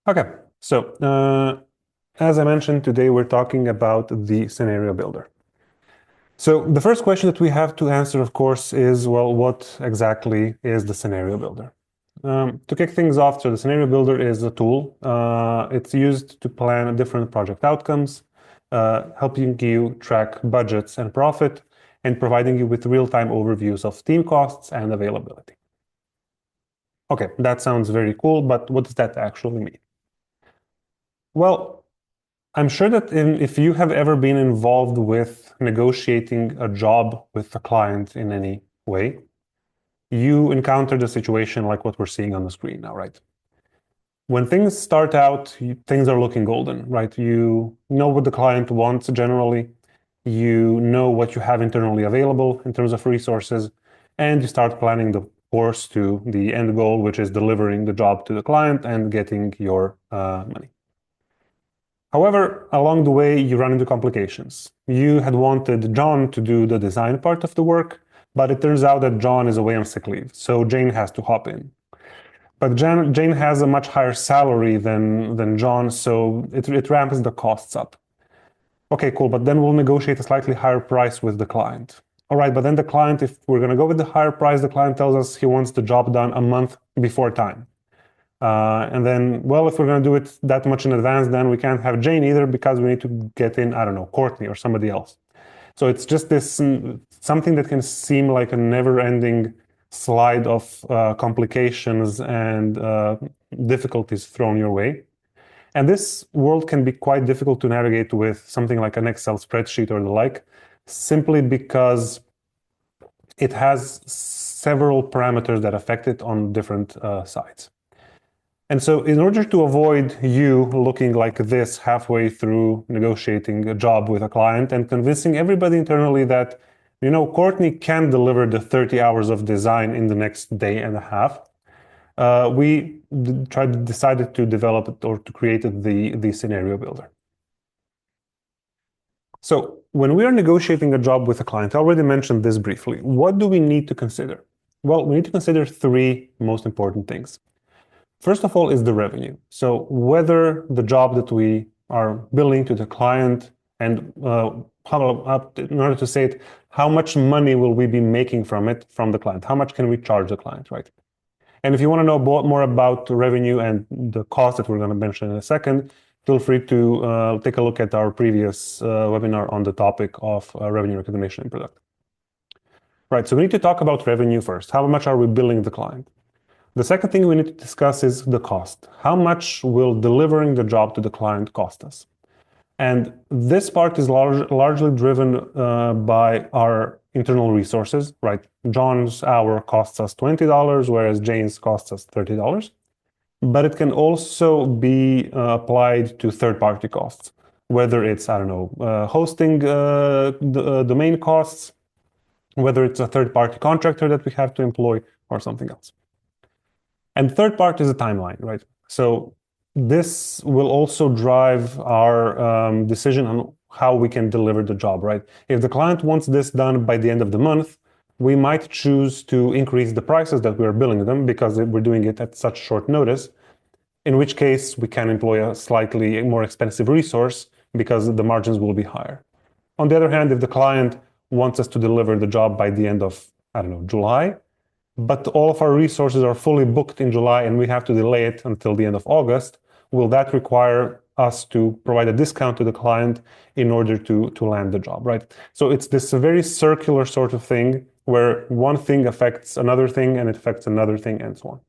Okay, so as I mentioned, today we're talking about the scenario builder. So the first question that we have to answer, of course, is, well, what exactly is the scenario builder? To kick things off, so the scenario builder is a tool. It's used to plan different project outcomes, helping you track budgets and profit, and providing you with real-time overviews of team costs and availability. Okay, that sounds very cool, but what does that actually mean? Well, I'm sure that if you have ever been involved with negotiating a job with a client in any way, you encountered a situation like what we're seeing on the screen now, right? When things start out, things are looking golden, right? You know what the client wants generally, you know what you have internally available in terms of resources, and you start planning the course to the end goal, which is delivering the job to the client and getting your money. However, along the way, you run into complications. You had wanted John to do the design part of the work, but it turns out that John is away on sick leave, so Jane has to hop in. But Jane has a much higher salary than John, so it ramps the costs up. Okay, cool, but then we'll negotiate a slightly higher price with the client. All right, but then the client, if we're going to go with the higher price, the client tells us he wants the job done a month before time. And then, well, if we're going to do it that much in advance, then we can't have Jane either because we need to get in, I don't know, Courtney or somebody else. So it's just this something that can seem like a never-ending slide of complications and difficulties thrown your way. And this world can be quite difficult to navigate with something like an Excel spreadsheet or the like, simply because it has several parameters that affect it on different sides. And so in order to avoid you looking like this halfway through negotiating a job with a client and convincing everybody internally that, you know, Courtney can deliver the 30 hours of design in the next day and a half, we decided to develop it or to create the scenario builder. So when we are negotiating a job with a client, I already mentioned this briefly. What do we need to consider? Well, we need to consider three most important things. First of all is the revenue. So whether the job that we are billing to the client and in order to say it, how much money will we be making from it from the client? How much can we charge the client, right? And if you want to know more about revenue and the cost that we're going to mention in a second, feel free to take a look at our previous webinar on the topic of revenue recognition in product. Right, so we need to talk about revenue first. How much are we billing the client? The second thing we need to discuss is the cost. How much will delivering the job to the client cost us? And this part is largely driven by our internal resources, right? John's hour costs us $20, whereas Jane's costs us $30. But it can also be applied to third-party costs, whether it's, I don't know, hosting domain costs, whether it's a third-party contractor that we have to employ, or something else. And third part is a timeline, right? So this will also drive our decision on how we can deliver the job, right? If the client wants this done by the end of the month, we might choose to increase the prices that we are billing them because we're doing it at such short notice, in which case we can employ a slightly more expensive resource because the margins will be higher. On the other hand, if the client wants us to deliver the job by the end of, I don't know, July, but all of our resources are fully booked in July and we have to delay it until the end of August, will that require us to provide a discount to the client in order to land the job, right? So it's this very circular sort of thing where one thing affects another thing and it affects another thing and so on.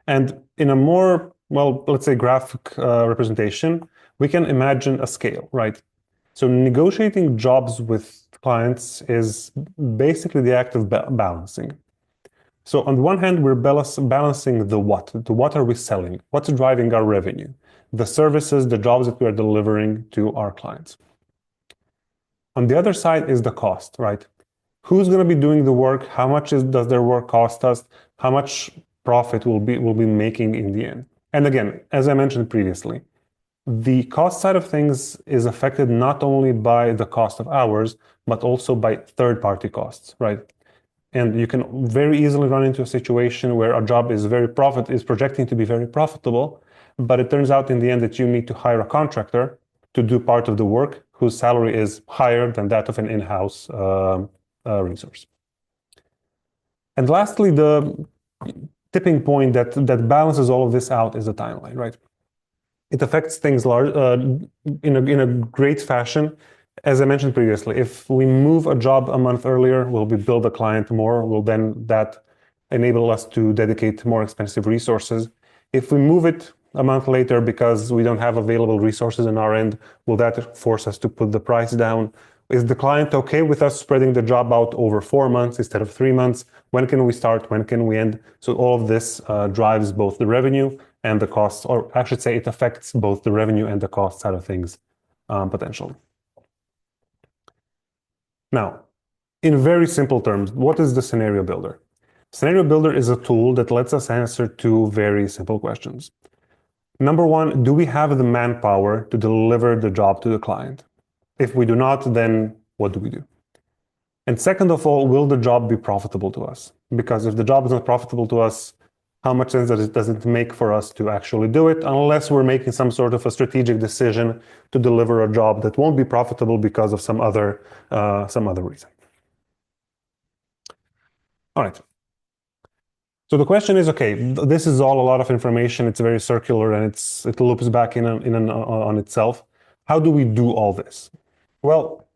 And in a more, well, let's say graphic representation, we can imagine a scale, right? So negotiating jobs with clients is basically the act of balancing. So on the one hand, we're balancing the what. The what are we selling? What's driving our revenue? The services, the jobs that we are delivering to our clients. On the other side is the cost, right? Who's going to be doing the work? How much does their work cost us? How much profit will be making in the end? And again, as I mentioned previously, the cost side of things is affected not only by the cost of hours, but also by third-party costs, right? And you can very easily run into a situation where a job is projecting to be very profitable, but it turns out in the end that you need to hire a contractor to do part of the work whose salary is higher than that of an in-house resource. And lastly, the tipping point that balances all of this out is the timeline, right? It affects things in a great fashion. As I mentioned previously, if we move a job a month earlier, will we build a client more? Will then that enable us to dedicate more expensive resources? If we move it a month later because we don't have available resources on our end, will that force us to put the price down? Is the client okay with us spreading the job out over 4 months instead of 3 months? When can we start? When can we end? So all of this drives both the revenue and the costs, or I should say it affects both the revenue and the cost side of things potentially. Now, in very simple terms, what is the scenario builder? Scenario builder is a tool that lets us answer two very simple questions. Number one, do we have the manpower to deliver the job to the client? If we do not, then what do we do? And second of all, will the job be profitable to us? Because if the job is not profitable to us, how much sense does it make for us to actually do it, unless we're making some sort of a strategic decision to deliver a job that won't be profitable because of some other reason. All right. So the question is, okay, this is all a lot of information. It's very circular and it loops back on itself. How do we do all this? Well,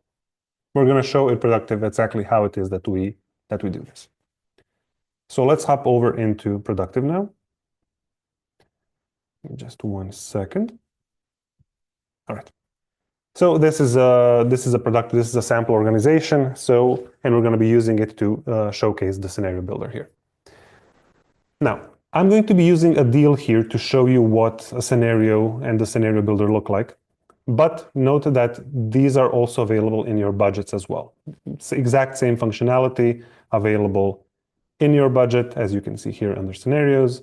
we're going to show in Productive exactly how it is that we do this. So let's hop over into Productive now. Just 1 second. All right. So this is a sample organization. And we're going to be using it to showcase the scenario builder here. Now, I'm going to be using a deal here to show you what a scenario and the scenario builder look like. But note that these are also available in your budgets as well. It's the exact same functionality available in your budget, as you can see here under scenarios,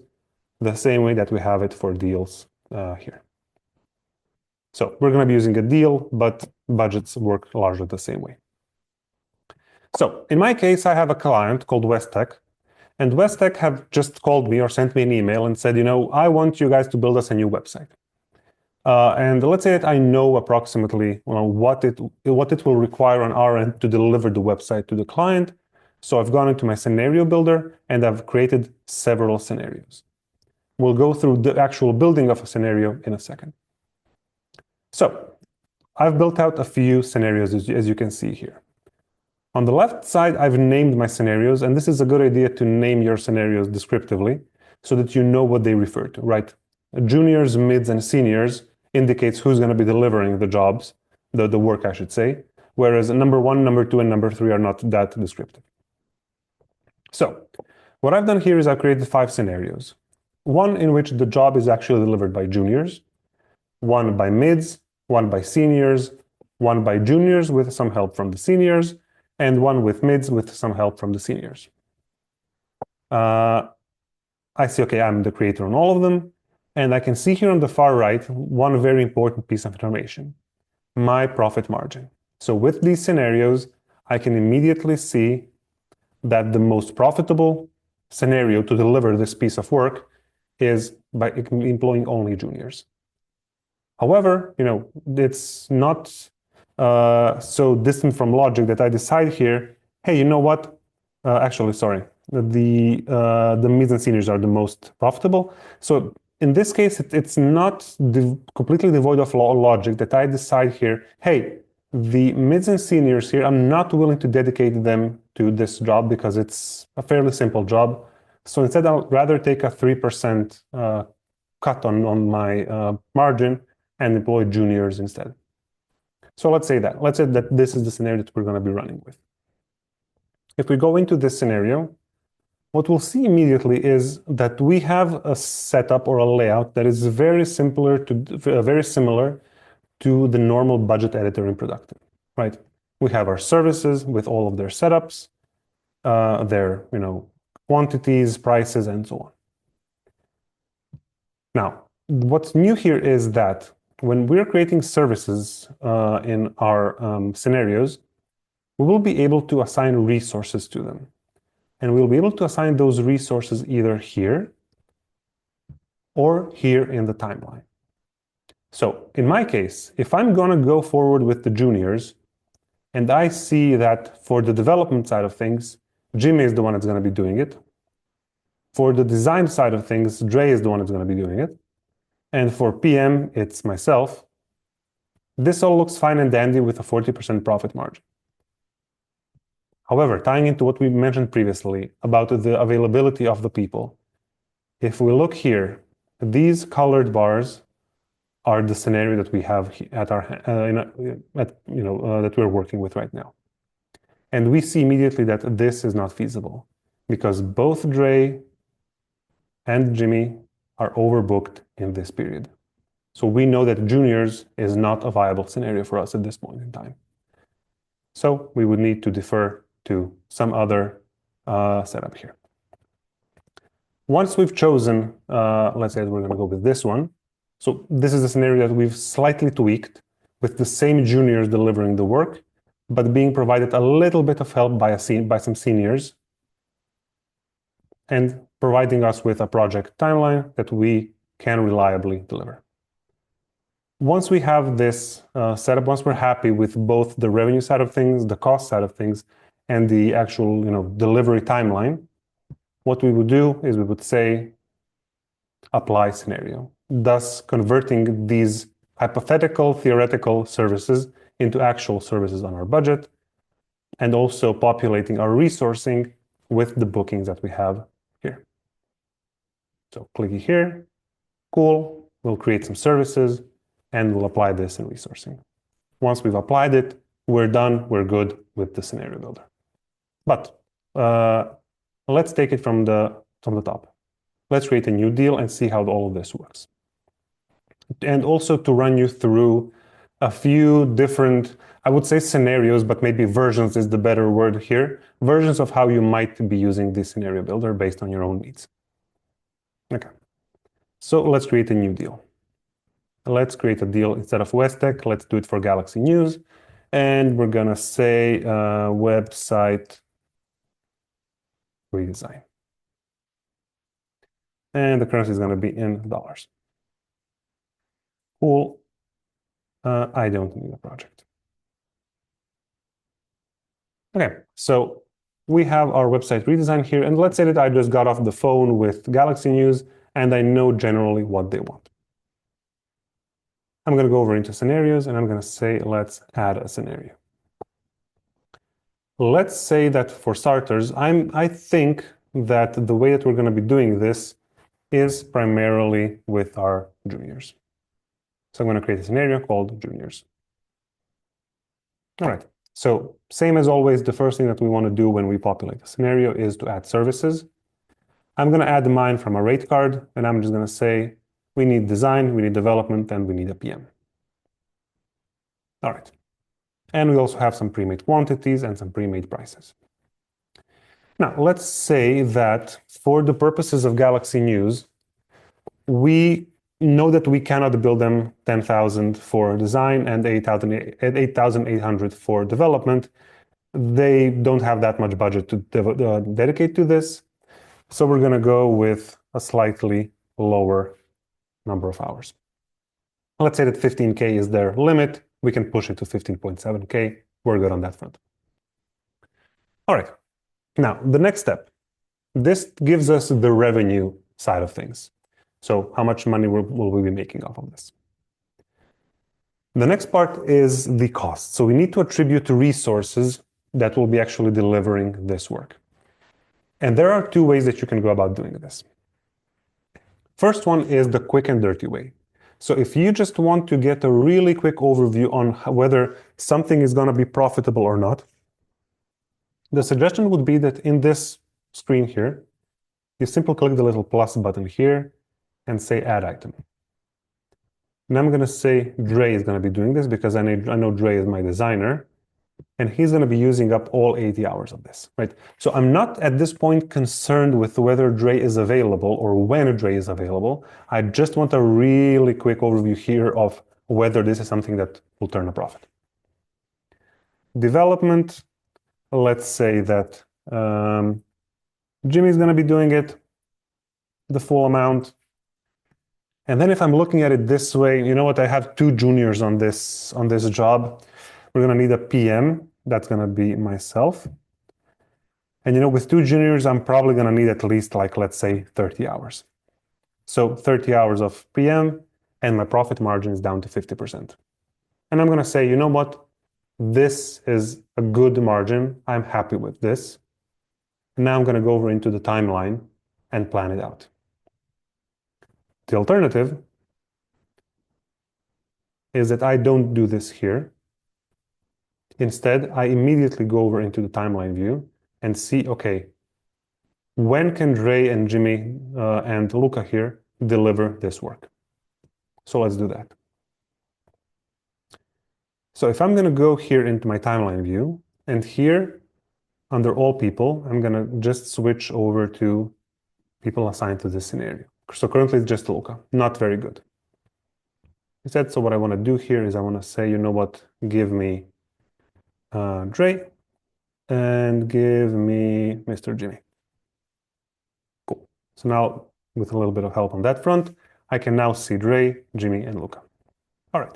the same way that we have it for deals here. So we're going to be using a deal, but budgets work largely the same way. So in my case, I have a client called Westech, and Westech have just called me or sent me an email and said, I want you guys to build us a new website. And let's say that I know approximately what it will require on our end to deliver the website to the client. So I've gone into my scenario builder and I've created several scenarios. We'll go through the actual building of a scenario in a second. So I've built out a few scenarios as you can see here. On the left side, I've named my scenarios, and this is a good idea to name your scenarios descriptively so that you know what they refer to, right? Juniors, mids, and seniors indicates who's going to be delivering the jobs, the work, I should say, whereas number 1, number 2, and number 3 are not that descriptive. So what I've done here is I've created 5 scenarios. One in which the job is actually delivered by juniors, one by mids, one by seniors, one by juniors with some help from the seniors, and one with mids with some help from the seniors. I see, okay, I'm the creator on all of them, and I can see here on the far right one very important piece of information, my profit margin. So with these scenarios, I can immediately see that the most profitable scenario to deliver this piece of work is by employing only juniors. However, it's not so distant from logic that I decide here, hey, you know what? Actually, sorry, the mids and seniors are the most profitable. So in this case, it's not completely devoid of logic that I decide here, hey, the mids and seniors here, I'm not willing to dedicate them to this job because it's a fairly simple job. So instead, I'll rather take a 3% cut on my margin and employ juniors instead. So let's say that this is the scenario that we're going to be running with. If we go into this scenario, what we'll see immediately is that we have a setup or a layout that is very similar to the normal budget editor in Productive, right? We have our services with all of their setups, their quantities, prices, and so on. Now, what's new here is that when we're creating services in our scenarios, we will be able to assign resources to them. And we'll be able to assign those resources either here or here in the timeline. So in my case, if I'm going to go forward with the juniors, and I see that for the development side of things, Jimmy is the one that's going to be doing it. For the design side of things, Dre is the one that's going to be doing it. And for PM, it's myself. This all looks fine and dandy with a 40% profit margin. However, tying into what we mentioned previously about the availability of the people, if we look here, these colored bars are the scenario that we have at our that we're working with right now. And we see immediately that this is not feasible because both Dre and Jimmy are overbooked in this period. So we know that juniors is not a viable scenario for us at this point in time. So we would need to defer to some other setup here. Once we've chosen, let's say we're going to go with this one. So this is a scenario that we've slightly tweaked with the same juniors delivering the work, but being provided a little bit of help by some seniors and providing us with a project timeline that we can reliably deliver. Once we have this setup, once we're happy with both the revenue side of things, the cost side of things, and the actual delivery timeline, what we would do is we would say apply scenario, thus converting these hypothetical, theoretical services into actual services on our budget, and also populating our resourcing with the bookings that we have here. So clicky here, cool, we'll create some services, and we'll apply this in resourcing. Once we've applied it, we're done, we're good with the scenario builder. But let's take it from the top. Let's create a new deal and see how all of this works. And also to run you through a few different, I would say scenarios, but maybe versions is the better word here, versions of how you might be using this scenario builder based on your own needs. Okay, so let's create a new deal. Let's create a deal instead of Westech. Let's do it for Galaxy News. And we're going to say website redesign. And the currency is going to be in dollars. Cool. I don't need a project. Okay, so we have our website redesign here. And let's say that I just got off the phone with Galaxy News and I know generally what they want. I'm going to go over into scenarios and I'm going to say, let's add a scenario. Let's say that for starters, I think that the way that we're going to be doing this is primarily with our juniors. So I'm going to create a scenario called juniors. All right. So same as always, the first thing that we want to do when we populate a scenario is to add services. I'm going to add mine from a rate card, and I'm just going to say, we need design, we need development, and we need a PM. All right. And we also have some pre-made quantities and some pre-made prices. Now, let's say that for the purposes of Galaxy News, we know that we cannot build them 10,000 for design and 8,800 for development. They don't have that much budget to dedicate to this. So we're going to go with a slightly lower number of hours. Let's say that 15K is their limit. We can push it to 15.7K. We're good on that front. All right. Now, the next step. This gives us the revenue side of things. So how much money will we be making off of this? The next part is the cost. So we need to attribute resources that will be actually delivering this work. And there are two ways that you can go about doing this. First one is the quick and dirty way. So if you just want to get a really quick overview on whether something is going to be profitable or not, the suggestion would be that in this screen here, you simply click the little plus button here and say add item. And I'm going to say Dre is going to be doing this because I know Dre is my designer, and he's going to be using up all 80 hours of this, right? So I'm not at this point concerned with whether Dre is available or when Dre is available. I just want a really quick overview here of whether this is something that will turn a profit. Development, let's say that Jimmy's going to be doing it the full amount. And then if I'm looking at it this way, you know what? I have two juniors on this job. We're going to need a PM. That's going to be myself. And with two juniors, I'm probably going to need at least let's say 30 hours. So 30 hours of PM and my profit margin is down to 50%. And I'm going to say, you know what? This is a good margin. I'm happy with this. And now I'm going to go over into the timeline and plan it out. The alternative is that I don't do this here. Instead, I immediately go over into the timeline view and see, okay, when can Dre and Jimmy and Luca here deliver this work? So let's do that. So if I'm going to go here into my timeline view, and here under all people, I'm going to just switch over to people assigned to this scenario. So currently it's just Luca, not very good. Instead, so what I want to do here is I want to say, you know what, give me Dre and give me Mr. Jimmy. Cool. So now with a little bit of help on that front, I can now see Dre, Jimmy, and Luca. All right.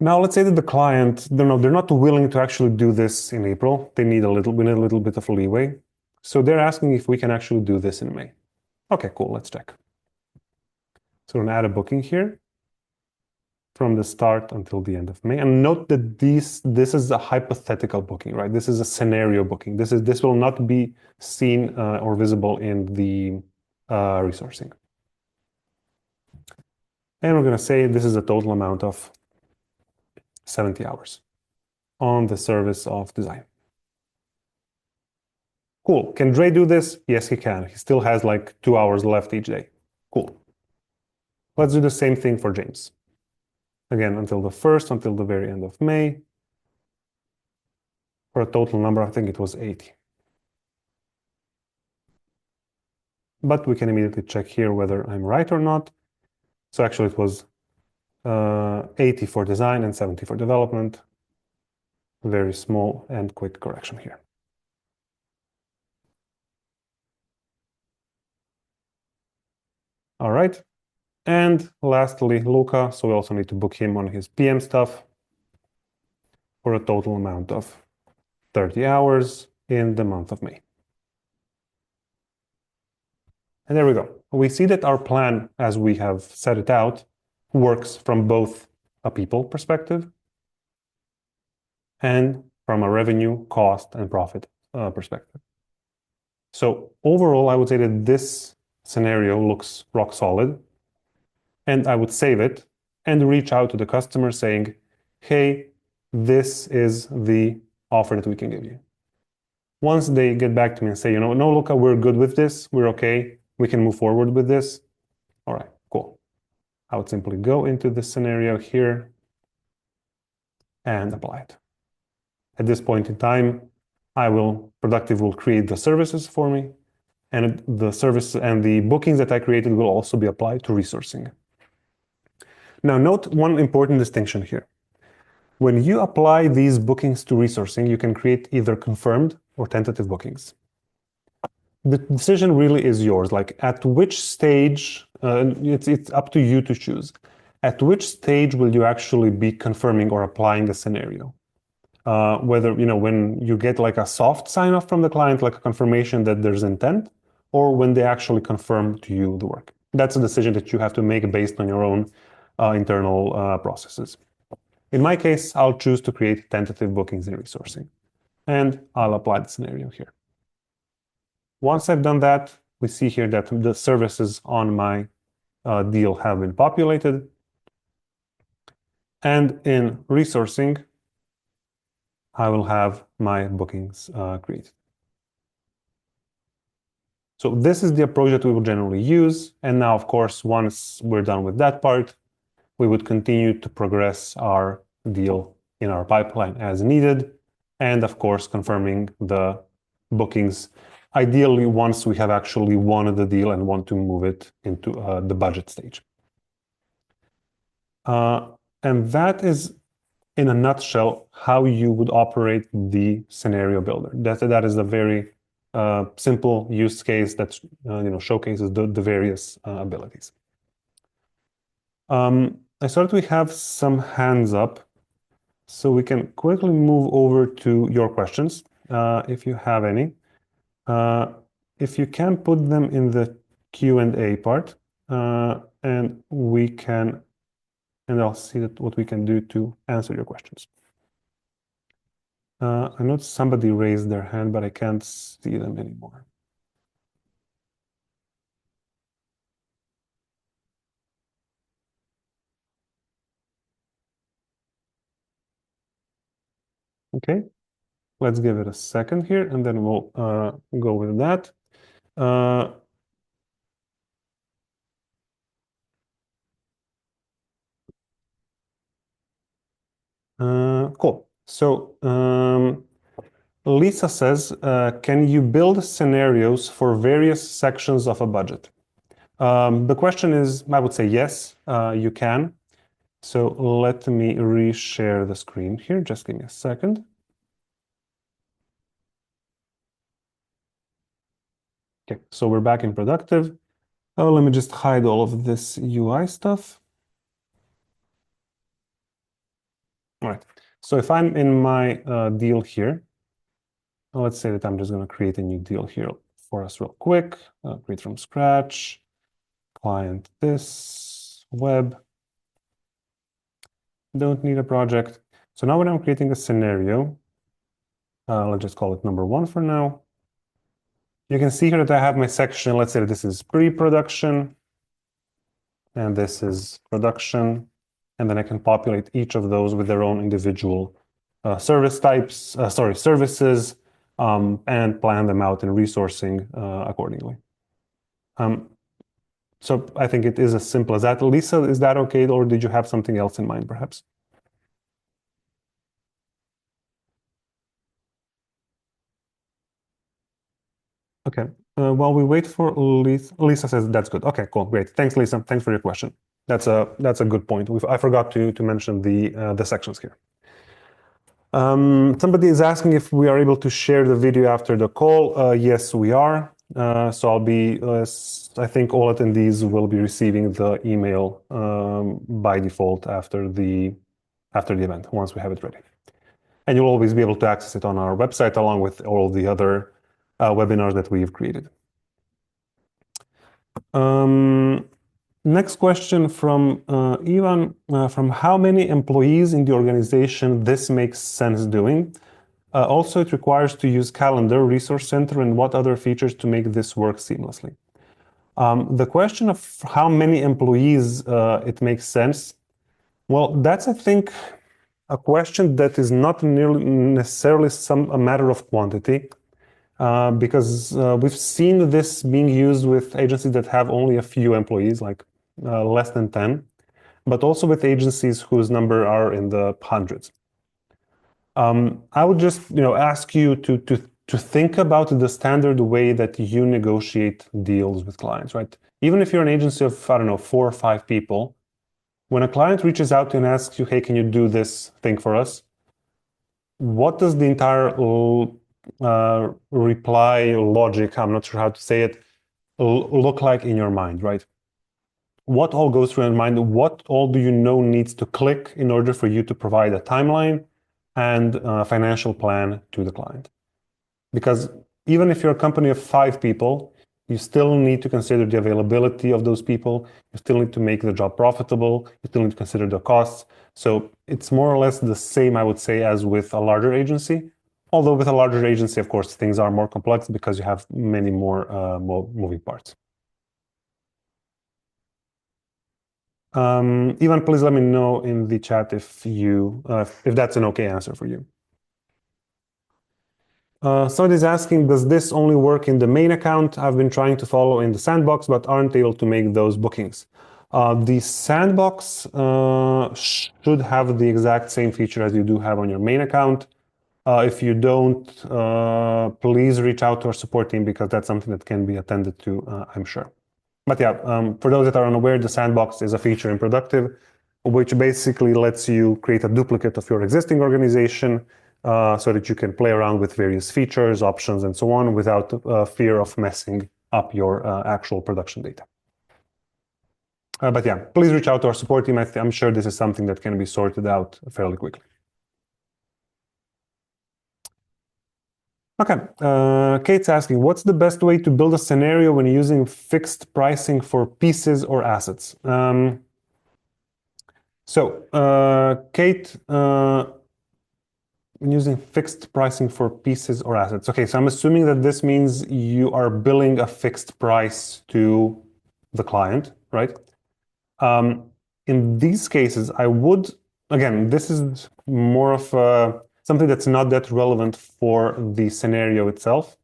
Now let's say that the client, they're not willing to actually do this in April. We need a little bit of leeway. So they're asking if we can actually do this in May. Okay, cool, let's check. So we're gonna add a booking here from the start until the end of May. And note that this is a hypothetical booking, right? This is a scenario booking. This will not be seen or visible in the resourcing. And we're gonna say this is a total amount of 70 hours on the service of design. Cool. Can Dre do this? Yes, he can. He still has 2 hours left each day. Cool. Let's do the same thing for James. Again, until the 1st, until the very end of May, for a total number, I think it was 80. But we can immediately check here whether I'm right or not. So actually it was 80 for design and 70 for development. Very small and quick correction here. All right. And lastly, Luca. So we also need to book him on his PM stuff for a total amount of 30 hours in the month of May. And there we go. We see that our plan, as we have set it out, works from both a people perspective and from a revenue, cost, and profit perspective. So overall, I would say that this scenario looks rock solid, and I would save it and reach out to the customer saying, hey, this is the offer that we can give you. Once they get back to me and say, no, Luca, we're good with this, we're okay, we can move forward with this. All right, cool. I would simply go into this scenario here and apply it. At this point in time, Productive will create the services for me, and the service and the bookings that I created will also be applied to resourcing. Now, note one important distinction here. When you apply these bookings to resourcing, you can create either confirmed or tentative bookings. The decision really is yours. At which stage, it's up to you to choose. At which stage will you actually be confirming or applying a scenario? Whether, when you get a soft sign off from the client, like a confirmation that there's intent, or when they actually confirm to you the work. That's a decision that you have to make based on your own internal processes. In my case, I'll choose to create tentative bookings in resourcing, and I'll apply the scenario here. Once I've done that, we see here that the services on my deal have been populated. And in resourcing, I will have my bookings created. So this is the approach that we will generally use. And now, of course, once we're done with that part, we would continue to progress our deal in our pipeline as needed. And of course, confirming the bookings, ideally once we have actually won the deal and want to move it into the budget stage. And that is, in a nutshell, how you would operate the scenario builder. That is a very simple use case that showcases the various abilities. I saw that we have some hands up, so we can quickly move over to your questions if you have any. If you can put them in the Q&A part, and I'll see what we can do to answer your questions. I know somebody raised their hand, but I can't see them anymore. Okay, let's give it a second here, and then we'll go with that. Cool. So Lisa says, can you build scenarios for various sections of a budget? The question is, I would say yes, you can. So let me reshare the screen here. Just give me a second. Okay, so we're back in productive. Oh, let me just hide all of this UI stuff. All right. So if I'm in my deal here, let's say that I'm just going to create a new deal here for us real quick. Create from scratch. Client this, web. Don't need a project. So now when I'm creating a scenario, let's just call it number 1 for now. You can see here that I have my section. Let's say that this is pre-production, and this is production. And then I can populate each of those with their own individual service types, services, and plan them out in resourcing accordingly. So I think it is as simple as that. Lisa, is that okay, or did you have something else in mind, perhaps? Okay. While we wait for Lisa, Lisa says that's good. Okay, cool, great. Thanks, Lisa. Thanks for your question. That's a good point. I forgot to mention the sections here. Somebody is asking if we are able to share the video after the call. Yes, we are. So I'll be. I think all attendees will be receiving the email by default after the event once we have it ready, and you'll always be able to access it on our website along with all the other webinars that we've created. Next question from Ivan, from how many employees in the organization this makes sense doing? Also, it requires to use calendar, resource center, and what other features to make this work seamlessly. The question of how many employees it makes sense, well, that's, I think, a question that is not necessarily a matter of quantity. Because we've seen this being used with agencies that have only a few employees, like less than 10, but also with agencies whose number are in the hundreds. I would just ask you to think about the standard way that you negotiate deals with clients, right? Even if you're an agency of, I don't know, 4 or 5 people, when a client reaches out to you and asks you, hey, can you do this thing for us? What does the entire reply logic, I'm not sure how to say it, look like in your mind, right? What all goes through your mind? What all do you know needs to click in order for you to provide a timeline and a financial plan to the client? Because even if you're a company of 5 people, you still need to consider the availability of those people. You still need to make the job profitable. You still need to consider the costs. So it's more or less the same, I would say, as with a larger agency. Although with a larger agency, of course, things are more complex because you have many more moving parts. Ivan, please let me know in the chat if that's an okay answer for you. Somebody's asking, does this only work in the main account? I've been trying to follow in the sandbox, but aren't able to make those bookings. The sandbox should have the exact same feature as you do have on your main account. If you don't, please reach out to our support team because that's something that can be attended to, I'm sure. But yeah, for those that are unaware, the sandbox is a feature in Productive, which basically lets you create a duplicate of your existing organization, so that you can play around with various features, options, and so on without fear of messing up your actual production data. But yeah, please reach out to our support team. I'm sure this is something that can be sorted out fairly quickly. Okay, Kate's asking, what's the best way to build a scenario when using fixed pricing for pieces or assets? Kate, when using fixed pricing for pieces or assets. Okay, so I'm assuming that this means you are billing a fixed price to the client, right? In these cases, I would, again, this is more of something that's not that relevant for the scenario itself.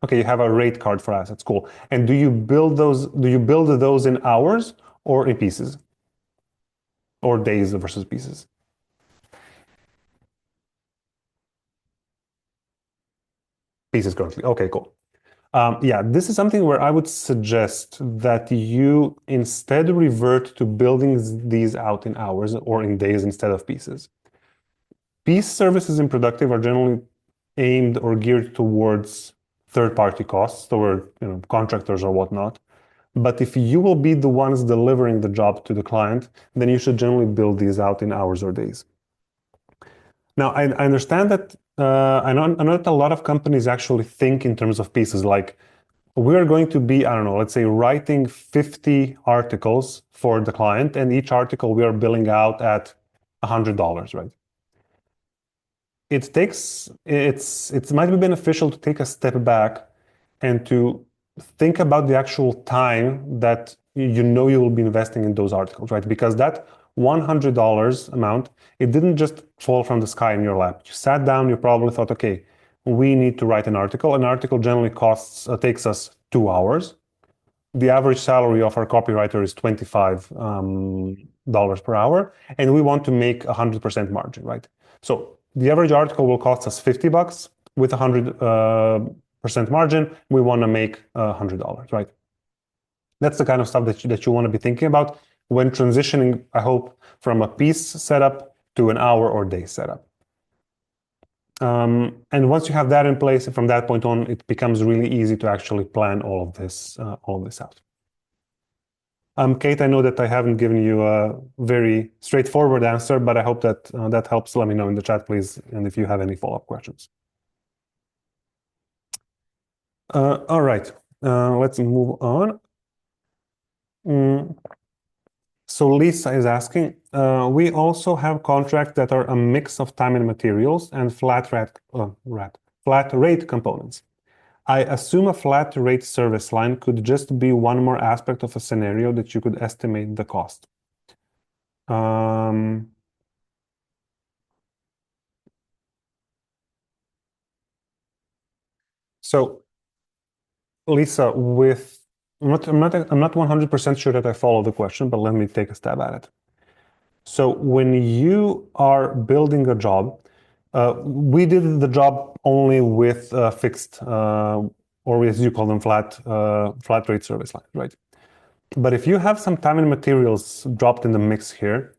Okay, you have a rate card for assets, cool. And do you build those in hours or in pieces? Or days versus pieces? Pieces currently. Okay, cool. Yeah, this is something where I would suggest that you instead revert to building these out in hours or in days instead of pieces. Piece services in Productive are generally aimed or geared towards third-party costs or contractors or whatnot. But if you will be the ones delivering the job to the client, then you should generally build these out in hours or days. Now, I understand that I know that a lot of companies actually think in terms of pieces. Like, we're going to be, I don't know, let's say writing 50 articles for the client, and each article we are billing out at $100, right? It might be beneficial to take a step back and to think about the actual time that you know you will be investing in those articles, right? Because that $100 amount, it didn't just fall from the sky in your lap. You sat down, you probably thought, okay, we need to write an article. An article generally takes us 2 hours. The average salary of our copywriter is $25 per hour, and we want to make 100% margin, right? So the average article will cost us $50 with 100% margin. We want to make $100, right? That's the kind of stuff that you want to be thinking about when transitioning, I hope, from a piece setup to an hour or day setup. And once you have that in place, from that point on, it becomes really easy to actually plan all of this out. Kate, I know that I haven't given you a very straightforward answer, but I hope that that helps. Let me know in the chat, please, and if you have any follow-up questions. All right, let's move on. So Lisa is asking, we also have contracts that are a mix of time and materials and flat rate components. I assume a flat rate service line could just be one more aspect of a scenario that you could estimate the cost. So Lisa, I'm not 100% sure that I follow the question, but let me take a stab at it. So when you are building a job, we did the job only with fixed, or as you call them, flat rate service lines, right? But if you have some time and materials dropped in the mix here,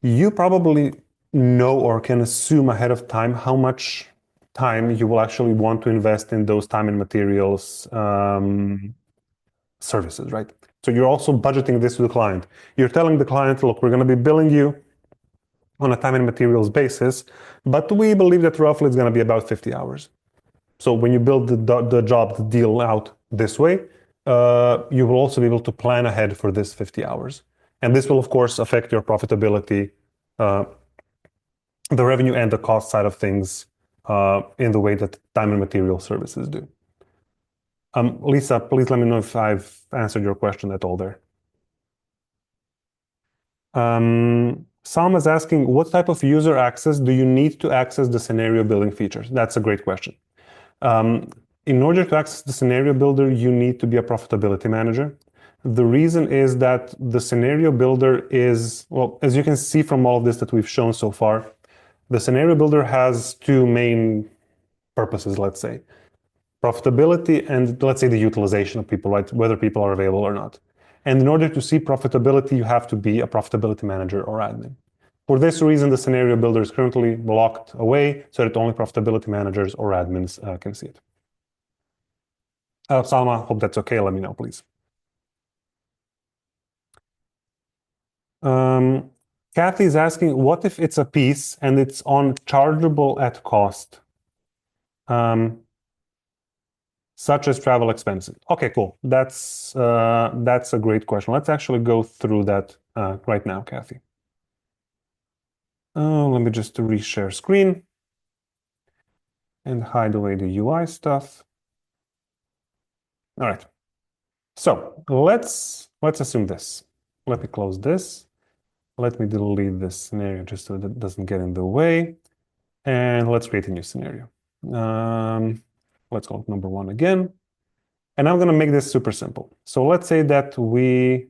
you probably know or can assume ahead of time how much time you will actually want to invest in those time and materials services, right? So you're also budgeting this to the client. You're telling the client, look, we're going to be billing you on a time and materials basis, but we believe that roughly it's going to be about 50 hours. So when you build the job, the deal out this way, you will also be able to plan ahead for this 50 hours. And this will, of course, affect your profitability, the revenue and the cost side of things in the way that time and material services do. Lisa, please let me know if I've answered your question at all there. Sam is asking, what type of user access do you need to access the scenario building features? That's a great question. In order to access the scenario builder, you need to be a profitability manager. The reason is that the scenario builder is, well, as you can see from all of this that we've shown so far, the scenario builder has two main purposes, let's say. Profitability and, let's say, the utilization of people, right? Whether people are available or not. And in order to see profitability, you have to be a profitability manager or admin. For this reason, the scenario builder is currently blocked away so that only profitability managers or admins can see it. Salma, hope that's okay. Let me know, please. Kathy is asking, what if it's a piece and it's on chargeable at cost, such as travel expenses? Okay, cool. That's a great question. Let's actually go through that right now, Kathy. Let me just reshare screen and hide away the UI stuff. All right. So let's assume this. Let me close this. Let me delete this scenario just so that it doesn't get in the way. And let's create a new scenario. Let's call it number 1 again. And I'm going to make this super simple. So let's say that we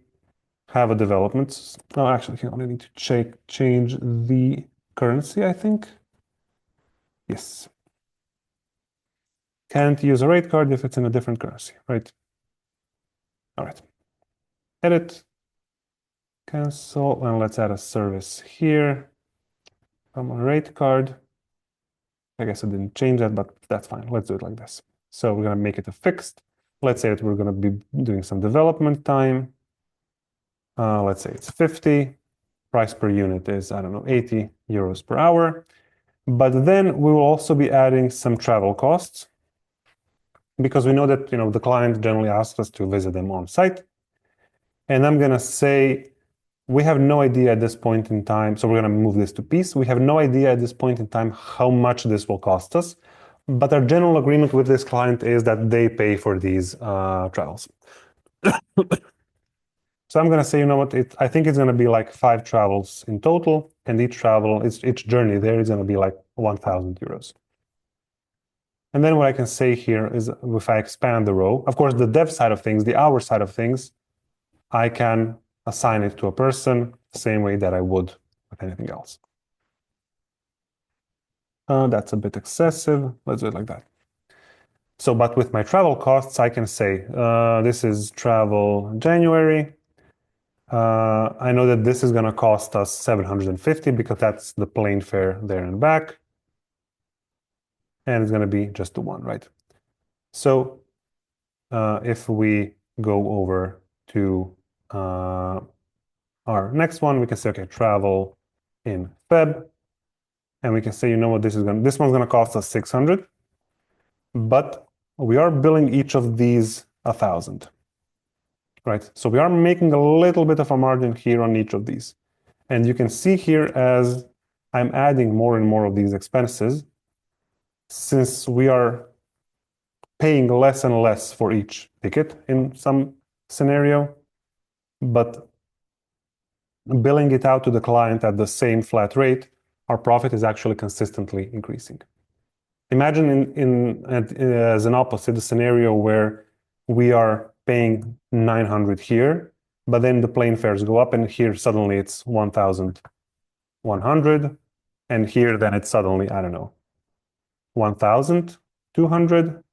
have a development. Oh, actually, I need to change the currency, I think. Yes. Can't use a rate card if it's in a different currency, right? All right. Edit, cancel, and let's add a service here from a rate card. I guess I didn't change that, but that's fine. Let's do it like this. So we're going to make it a fixed. Let's say that we're going to be doing some development time. Let's say it's 50. Price per unit is, I don't know, 80 euros per hour. But then we will also be adding some travel costs because we know that the client generally asks us to visit them on site. And I'm going to say we have no idea at this point in time. So we're going to move this to piece. We have no idea at this point in time how much this will cost us. But our general agreement with this client is that they pay for these travels. So I'm going to say, you know what, I think it's going to be like 5 travels in total. And each journey there is going to be like 1,000 euros. And then what I can say here is if I expand the row, of course, the dev side of things, the hour side of things, I can assign it to a person the same way that I would with anything else. That's a bit excessive. Let's do it like that. So, but with my travel costs, I can say this is travel January. I know that this is going to cost us 750 because that's the plane fare there and back. And it's going to be just the one, right? So if we go over to our next one, we can say, okay, travel in Feb. And we can say, you know what, this one's going to cost us 600. But we are billing each of these 1,000. Right? So we are making a little bit of a margin here on each of these. And you can see here as I'm adding more and more of these expenses, since we are paying less and less for each ticket in some scenario, but billing it out to the client at the same flat rate, our profit is actually consistently increasing. Imagine as an opposite, a scenario where we are paying 900 here, but then the plane fares go up, and here suddenly it's 1,100, and here then it's suddenly, I don't know, 1,200,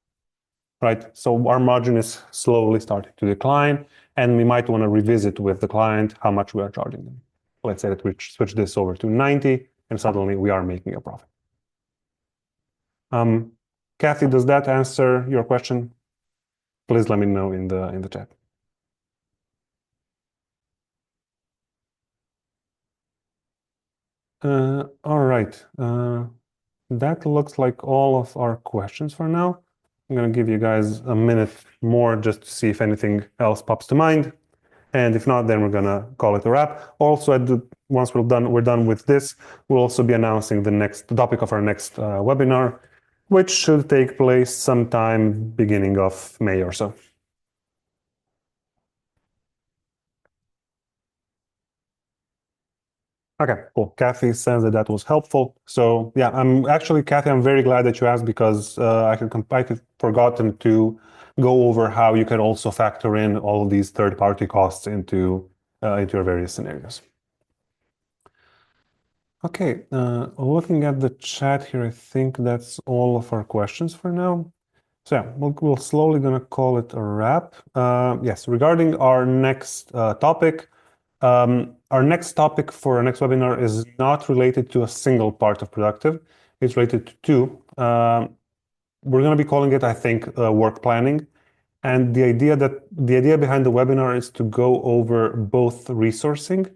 right? So our margin is slowly starting to decline, and we might want to revisit with the client how much we are charging them. Let's say that we switch this over to 90, and suddenly we are making a profit. Kathy, does that answer your question? Please let me know in the chat. All right. That looks like all of our questions for now. I'm going to give you guys a minute more just to see if anything else pops to mind. And if not, then we're going to call it a wrap. Also, once we're done with this, we'll also be announcing the topic of our next webinar, which should take place sometime beginning of May or so. Okay, cool. Kathy says that was helpful. So yeah, Kathy, I'm very glad that you asked because I could forgotten to go over how you can also factor in all of these third-party costs into your various scenarios. Okay, looking at the chat here, I think that's all of our questions for now. So yeah, we're slowly gonna call it a wrap. Yes, regarding our next topic, Our next topic for our next webinar is not related to a single part of productive. It's related to two. We're going to be calling it, I think, work planning. And the idea behind the webinar is to go over both resourcing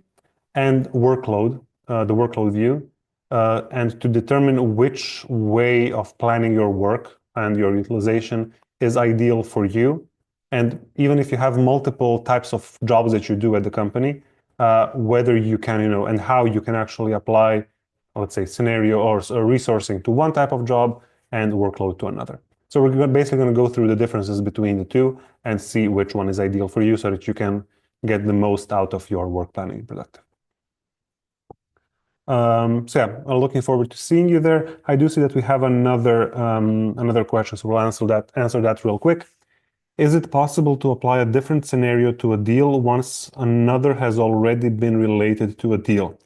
and workload, the workload view, and to determine which way of planning your work and your utilization is ideal for you. And even if you have multiple types of jobs that you do at the company, whether you can, and how you can actually apply, let's say, scenario or resourcing to one type of job and workload to another. So we're basically going to go through the differences between the two and see which one is ideal for you so that you can get the most out of your work planning and productive. So yeah, I'm looking forward to seeing you there. I do see that we have another question, so we'll answer that real quick. Is it possible to apply a different scenario to a deal once another has already been related to a deal?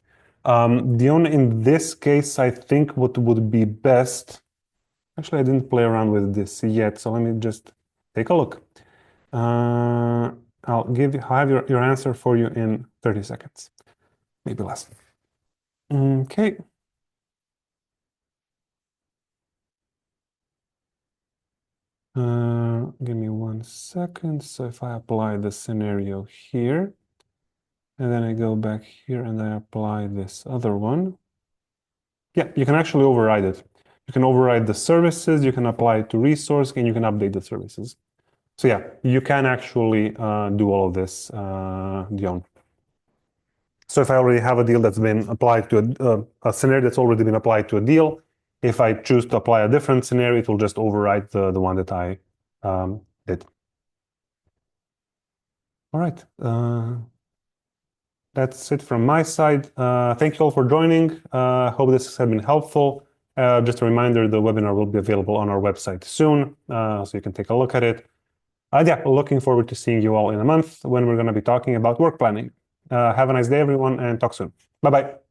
In this case, I think what would be best. Actually, I didn't play around with this yet, so let me just take a look. I'll have your answer for you in 30 seconds, maybe less. Okay. Give me 1 second. So if I apply the scenario here, and then I go back here and I apply this other one. Yeah, you can actually override it. You can override the services, you can apply it to resource, and you can update the services. So yeah, you can actually do all of this, Dion. So if I already have a deal that's been applied to a scenario that's already been applied to a deal, if I choose to apply a different scenario, it will just override the one that I did. All right. That's it from my side. Thank you all for joining. Hope this has been helpful. Just a reminder, the webinar will be available on our website soon, so you can take a look at it. Yeah, looking forward to seeing you all in a month when we're going to be talking about work planning. Have a nice day, everyone, and talk soon. Bye-bye.